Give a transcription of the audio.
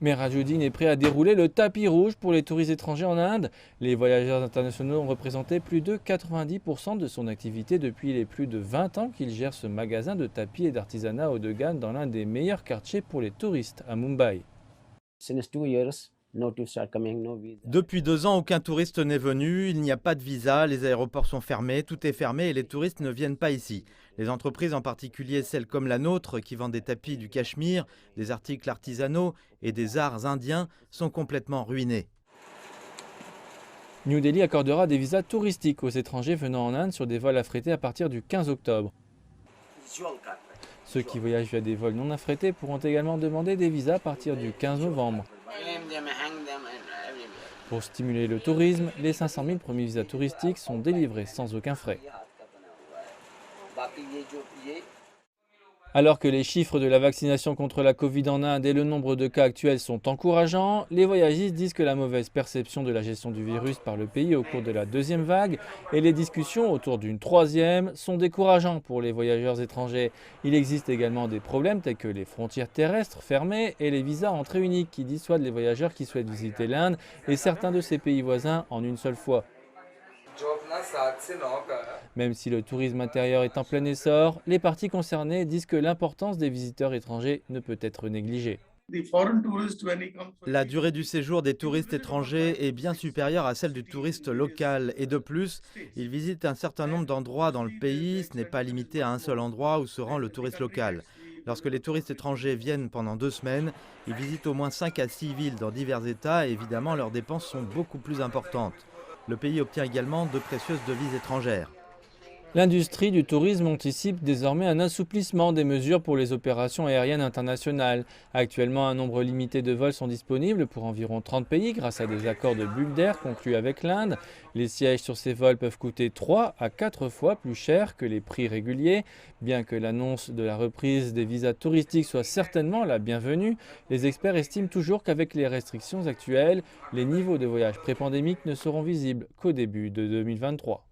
Mehrajoudine est prêt à dérouler le tapis rouge pour les touristes étrangers en Inde. Les voyageurs internationaux ont représenté plus de 90% de son activité depuis les plus de 20 ans qu'il gère ce magasin de tapis et d'artisanat haut de gamme dans l'un des meilleurs quartiers pour les touristes à Mumbai. Depuis 2 ans, aucun touriste n'est venu, il n'y a pas de visa, les aéroports sont fermés, tout est fermé et les touristes ne viennent pas ici. Les entreprises, en particulier celles comme la nôtre, qui vendent des tapis du Cachemire, des articles artisanaux et des arts indiens, sont complètement ruinées. New Delhi accordera des visas touristiques aux étrangers venant en Inde sur des vols affrétés à partir du 15 octobre. Ceux qui voyagent via des vols non affrétés pourront également demander des visas à partir du 15 novembre. Pour stimuler le tourisme, les 500 000 premiers visas touristiques sont délivrés sans aucun frais. Alors que les chiffres de la vaccination contre la Covid en Inde et le nombre de cas actuels sont encourageants, les voyagistes disent que la mauvaise perception de la gestion du virus par le pays au cours de la deuxième vague et les discussions autour d'une troisième sont décourageants pour les voyageurs étrangers. Il existe également des problèmes tels que les frontières terrestres fermées et les visas entrée unique qui dissuadent les voyageurs qui souhaitent visiter l'Inde et certains de ses pays voisins en une seule fois. Même si le tourisme intérieur est en plein essor, les parties concernées disent que l'importance des visiteurs étrangers ne peut être négligée. La durée du séjour des touristes étrangers est bien supérieure à celle du touriste local et de plus, ils visitent un certain nombre d'endroits dans le pays, ce n'est pas limité à un seul endroit où se rend le touriste local. Lorsque les touristes étrangers viennent pendant 2 semaines, ils visitent au moins 5 à 6 villes dans divers États et évidemment leurs dépenses sont beaucoup plus importantes. Le pays obtient également de précieuses devises étrangères. L'industrie du tourisme anticipe désormais un assouplissement des mesures pour les opérations aériennes internationales. Actuellement, un nombre limité de vols sont disponibles pour environ 30 pays grâce à des accords de bulles d'air conclus avec l'Inde. Les sièges sur ces vols peuvent coûter 3 à 4 fois plus cher que les prix réguliers. Bien que l'annonce de la reprise des visas touristiques soit certainement la bienvenue, les experts estiment toujours qu'avec les restrictions actuelles, les niveaux de voyage pré-pandémiques ne seront visibles qu'au début de 2023.